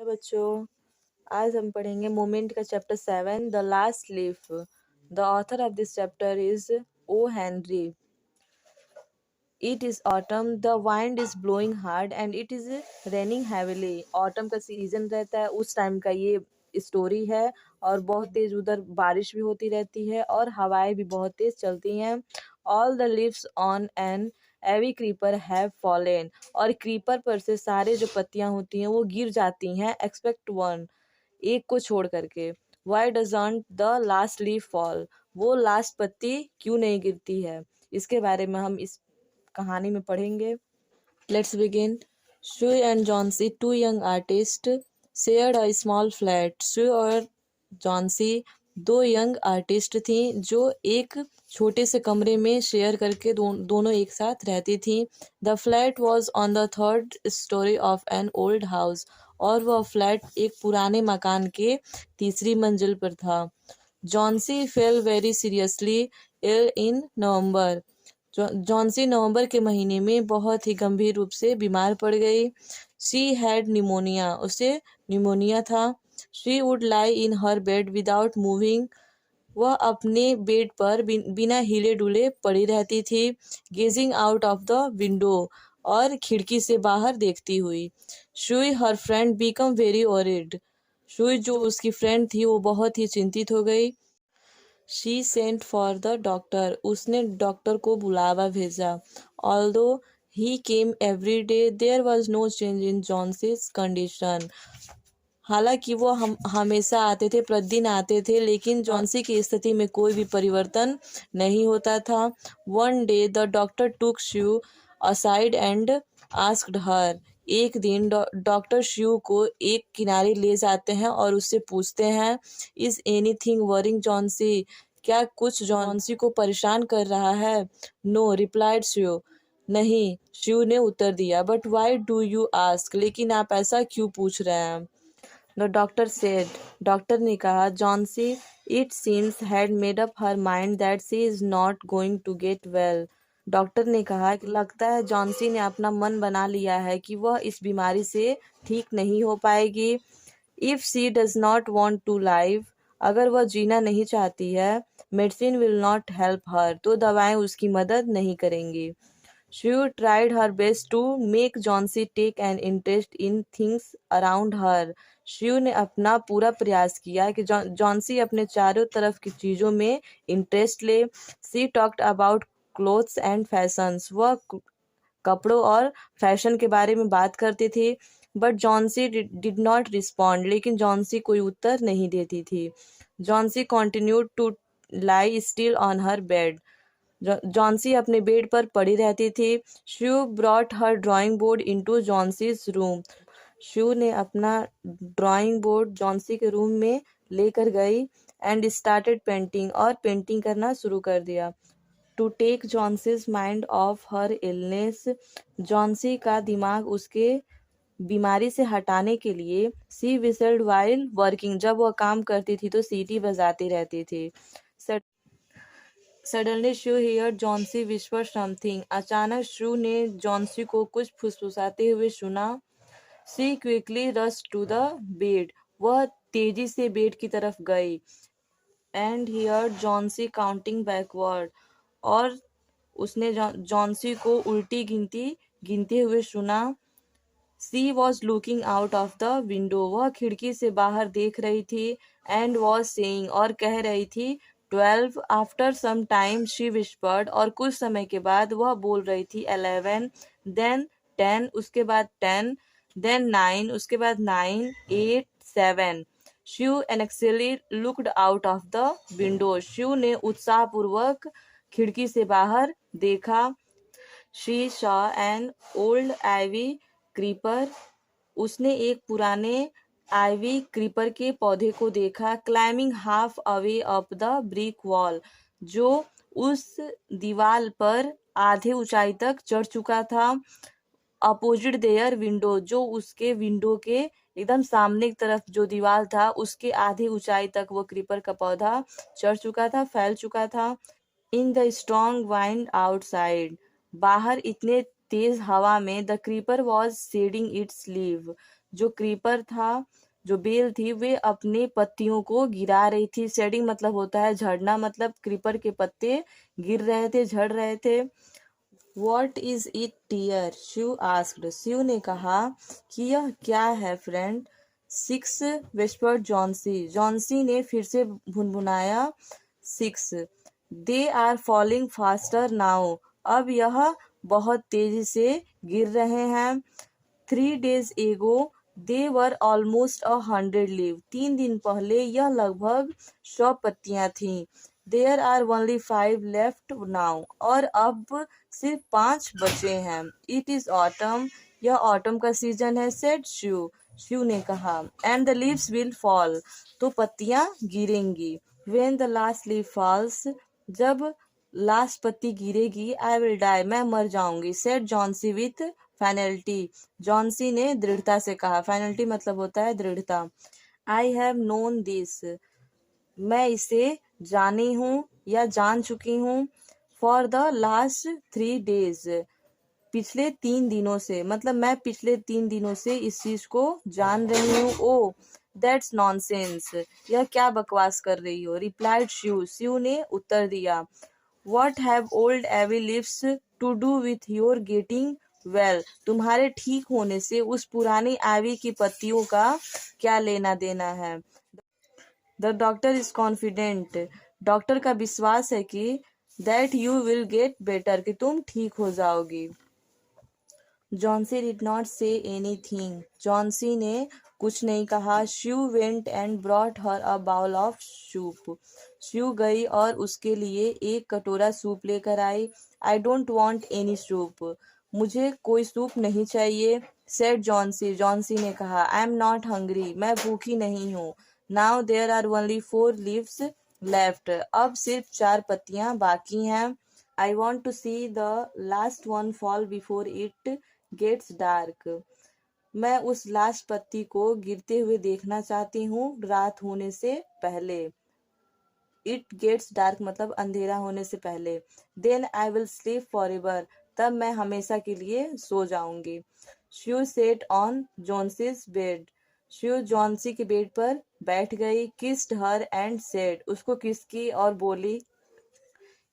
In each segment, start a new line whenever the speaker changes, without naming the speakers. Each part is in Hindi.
हेलो बच्चों, आज हम पढ़ेंगे मोमेंट का chapter 7 the last leaf. The author of this chapter is O Henry. It is autumn, the wind is blowing hard and it is raining heavily. Autumn का सीजन रहता है, उस टाइम का ये स्टोरी है और बहुत तेज उधर बारिश भी होती रहती है और हवाएं भी बहुत तेज चलती हैं। All the leaves on an ivy creeper have fallen, और क्रीपर पर से सारे जो पत्तियां होती हैं वो गिर जाती हैं एक्सेप्ट वन, एक को छोड़ करके। Why doesn't the last leaf fall, वो लास्ट पत्ती क्यों नहीं गिरती है, इसके बारे में हम इस कहानी में पढ़ेंगे। Let's begin. Sue and Johnsy, two young artist, shared a small flat. Sue और जॉन्सी दो यंग आर्टिस्ट थी जो एक छोटे से कमरे में शेयर करके दोनों एक साथ रहती थी। The flat was on the third story of an old house, और वह फ्लैट एक पुराने मकान के तीसरी मंजिल पर था। Johnsy fell very seriously ill in November. Johnsy नवंबर के महीने में बहुत ही गंभीर रूप से बीमार पड़ गई। शी हैड निमोनिया, उसे निमोनिया था। She would lie in her bed without moving, वह अपने बेड पर बिना हिले डुले पड़ी रहती थी। Gazing out of the window, और खिड़की से बाहर देखती हुई। Sue her friend become very worried, Sue जो उसकी फ्रेंड थी वो बहुत ही चिंतित हो गई। She sent for the doctor, उसने डॉक्टर को बुलावा भेजा। Although he came every day there was no change in Johnsy's condition, हालांकि वो हमेशा आते थे, प्रतिदिन आते थे, लेकिन जॉन्सी की स्थिति में कोई भी परिवर्तन नहीं होता था। One day the doctor took श्यू aside and asked her, एक दिन डॉक्टर श्यू को एक किनारे ले जाते हैं और उससे पूछते हैं, इज एनीथिंग वरिंग जॉन्सी, क्या कुछ जॉन्सी को परेशान कर रहा है? नो रिप्लाइड श्यू, नहीं, श्यू ने उत्तर दिया। But why do you ask, लेकिन आप ऐसा क्यों पूछ रहे हैं? द डॉक्टर सेड, डॉक्टर ने कहा, Johnsy it seems had made up her mind that she is not going to get well. Doctor ने कहा कि लगता है जॉन्सी ने अपना मन बना लिया है कि वह इस बीमारी से ठीक नहीं हो पाएगी। If she does not want to live, अगर वह जीना नहीं चाहती है, medicine will not help her, तो दवाएं उसकी मदद नहीं करेंगी। She tried her best to make Johnsy take an interest in things around her. Shiv ने अपना पूरा प्रयास किया कि जॉन्सी अपने चारों तरफ की चीज़ों में इंटरेस्ट ले। She talked about clothes and fashions. वह कपड़ों और फैशन के बारे में बात करती थी। But Johnsy did not respond, लेकिन जॉन्सी कोई उत्तर नहीं देती थी। Johnsy continued to lie still on her bed, Johnsy अपने बेड पर पड़ी रहती थी। Sue brought her drawing board into Johnsy's room, Sue ने अपना ड्राइंग बोर्ड जॉन्सी के रूम में लेकर गई। एंड स्टार्टेड पेंटिंग, और पेंटिंग करना शुरू कर दिया। To take Johnsy's mind off her illness, Johnsy का दिमाग उसके बीमारी से हटाने के लिए। सी विसल्ड वाइल वर्किंग, जब वह काम करती थी तो सीटी बजाती रहती थी। Suddenly Sue hear Johnsy whisper something, अचानक शू ने जॉन्सी को कुछ फुसफुसाते हुए सुना। She quickly rush to the bed, वह तेजी से बेड की तरफ गई। And hear Johnsy counting backward, और उसने जॉन्सी को उल्टी गिनती गिनते हुए सुना। She was looking out of the window, वह खिड़की से बाहर देख रही थी। एंड वॉज सेइंग, और कह रही थी, 12। After some time she whispered, और कुछ समय के बाद वह बोल रही थी, 11। देन 10, उसके बाद 10। देन 9, उसके बाद 9, 8, 7। Sue anxiously looked out of the window, Sue ने उत्साहपूर्वक खिड़की से बाहर देखा। She saw an old ivy creeper, उसने एक पुराने आइवी क्रीपर के पौधे को देखा। Climbing half away up the brick wall, जो उस दीवार पर आधे ऊंचाई तक चढ़ चुका था। अपोजिट देयर विंडो, जो उसके विंडो के एकदम सामने की तरफ जो दीवार था उसके आधे ऊंचाई तक वो क्रीपर का पौधा चढ़ चुका था, फैल चुका था। In the strong wind outside, बाहर इतने तेज हवा में the creeper was shedding its leave, जो क्रीपर था, जो बेल थी, वे अपने पत्तियों को गिरा रही थी। शेडिंग मतलब होता है झड़ना, मतलब क्रीपर के पत्ते गिर रहे थे, झड़ रहे थे। What is it dear? Shiv asked, Shiv ने कहा कि यह क्या है फ्रेंड। 6 whispered जॉन्सी, जॉन्सी ने फिर से भुनभुनाया। 6 they are falling faster now, अब यह बहुत तेजी से गिर रहे हैं। 3 days ago they were almost 100 leave, 3 दिन पहले यह लगभग 100 पत्तियां थीं। There are only 5 left now, और अब सिर्फ 5 बचे हैं। इट इज ऑटम, यह ऑटम का सीजन है। सेड शिव, शिव ने कहा। And the leaves will fall, तो पत्तियां गिरेंगी। When the last leaf falls, जब लास्ट पत्ती गिरेगी, आई विल डाई, मैं मर जाऊंगी। Said Johnsy with finality, Johnsy ने दृढ़ता से कहा। फाइनलिटी मतलब होता है दृढ़ता। आई हैव नोन दिस, मैं इसे जानी हूँ या जान चुकी हूँ। फॉर द लास्ट 3 days, पिछले 3 दिनों से, मतलब मैं पिछले 3 दिनों से इस चीज को जान रही हूँ। ओ दैट्स नॉनसेंस, यह क्या बकवास कर रही हो। रिप्लाइड शिव, शिव ने उत्तर दिया। What have old Abby lives to do with your getting well? तुम्हारे ठीक होने से उस पुरानी आवी की पत्तियों का क्या लेना देना है। The doctor is confident, doctor का विश्वास है कि that you will get better, कि तुम ठीक हो जाओगी। Johnsy did not say anything, Johnsy ने कुछ नहीं कहा। Shiv went and brought her a bowl of soup, Shiv गई और उसके लिए एक कटोरा सूप लेकर आई। I don't want any soup, मुझे कोई सूप नहीं चाहिए। सेड जॉन्सी, जॉन्सी ने कहा। आई एम नॉट हंग्री, मैं भूखी नहीं हूँ। Now there are only 4 leaves left, अब सिर्फ 4 पत्तियां बाकी हैं। I want to see the last one fall before it gets dark, मैं उस लास्ट पत्ती को गिरते हुए देखना चाहती हूँ रात होने से पहले। इट गेट्स डार्क मतलब अंधेरा होने से पहले। Then I will sleep forever, तब मैं हमेशा के लिए सो जाऊंगी। Shiv sat on Johnsy's bed, Shiv Johnsy के बेड पर बैठ गई। किस्ड हर एंड सेड, उसको किस की और बोली।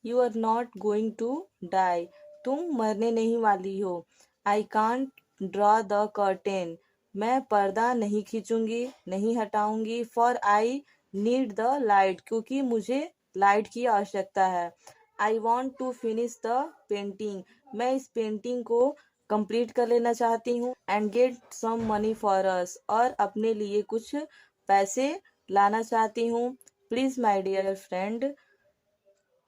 You are not going to die, तुम मरने नहीं वाली हो। I can't draw the curtain, मैं पर्दा नहीं खींचूंगी, नहीं हटाऊंगी। For I need the light, क्योंकि मुझे लाइट की आवश्यकता है। I want to finish the painting, मैं इस पेंटिंग को कंप्लीट कर लेना चाहती हूँ। And get some money for us, और अपने लिए कुछ पैसे लाना चाहती हूँ। Please my dear friend,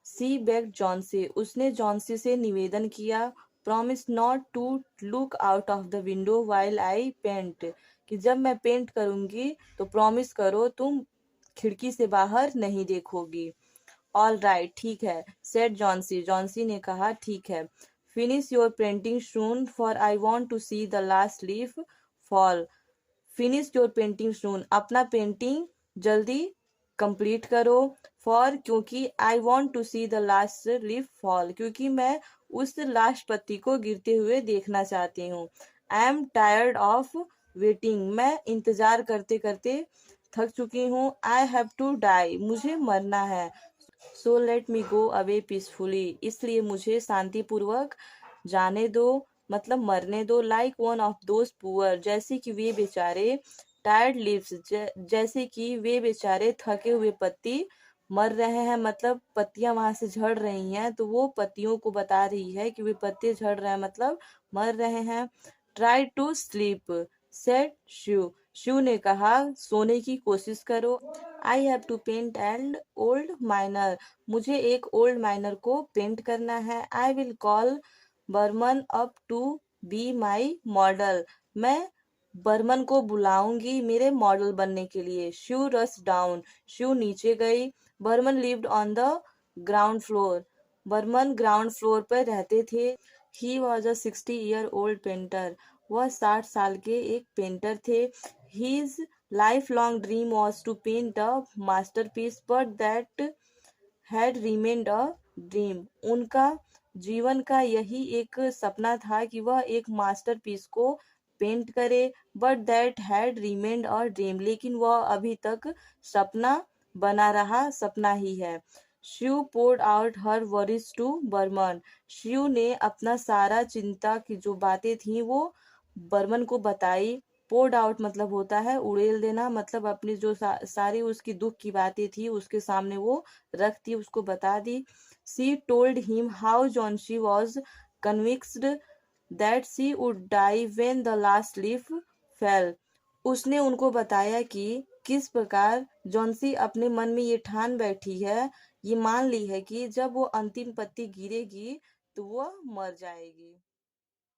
C beg Johnsy, उसने जॉन्सी से निवेदन किया। Promise not to look out of the window while I paint, कि जब मैं पेंट करूंगी तो प्रॉमिस करो तुम खिड़की से बाहर नहीं देखोगी। ऑल राइट, ठीक है। सेड जॉन्सी, जॉन्सी ने कहा ठीक है। Finish your painting soon, for I want to see the last leaf fall, finish your painting soon, अपना पेंटिंग जल्दी कंप्लीट करो। फॉर, क्योंकि I want to see the last leaf fall, क्योंकि मैं उस लास्ट पत्ती को गिरते हुए देखना चाहती हूँ। I am tired of waiting, मैं इंतजार करते करते थक चुकी हूँ। आई हैव टू डाई, मुझे मरना है। So let me go away peacefully, इसलिए मुझे शांतिपूर्वक जाने दो, मतलब मरने दो। Like one of those poor, जैसे कि वे बेचारे। टायर्ड लिव्स, जैसे कि वे बेचारे थके हुए पत्ती मर रहे हैं, मतलब पत्तियां वहां से झड़ रही हैं, तो वो पत्तियों को बता रही है कि वे पत्ते झड़ रहे हैं, मतलब मर रहे हैं। Try to sleep, said Shiv, Shiv ने कहा सोने की कोशिश करो। I have to paint and old miner, मुझे एक ओल्ड माइनर को पेंट करना है। I will call Behrman up to be my model, मैं बर्मन को बुलाऊंगी मेरे मॉडल बनने के लिए। शिव रस डाउन, शिव नीचे गई। Behrman lived on the ground floor, Behrman ground floor पर रहते थे। He was a 60-year old painter, वह 60 साल के एक पेंटर थे। His lifelong dream was to paint a masterpiece, but that had remained a dream, उनका जीवन का यही एक सपना था कि वह एक मास्टरपीस को पेंट करे, but that had remained a dream, लेकिन वह अभी तक सपना बना रहा, सपना ही है। Shiv poured out her worries to Behrman, Shiv ने अपना सारा चिंता की जो बातें थी वो बर्मन को बताई। पोर्ड आउट मतलब होता है उड़ेल देना, मतलब अपनी जो सारी उसकी दुख की बातें थी उसके सामने वो रख दी, उसको बता दी। She told him how Johnsy was convinced that she would die when the last leaf fell. उसने उनको बताया कि किस प्रकार जॉन्सी अपने मन में ये ठान बैठी है, ये मान ली है कि जब वो अंतिम पत्ती गिरेगी तो वो मर जाएगी।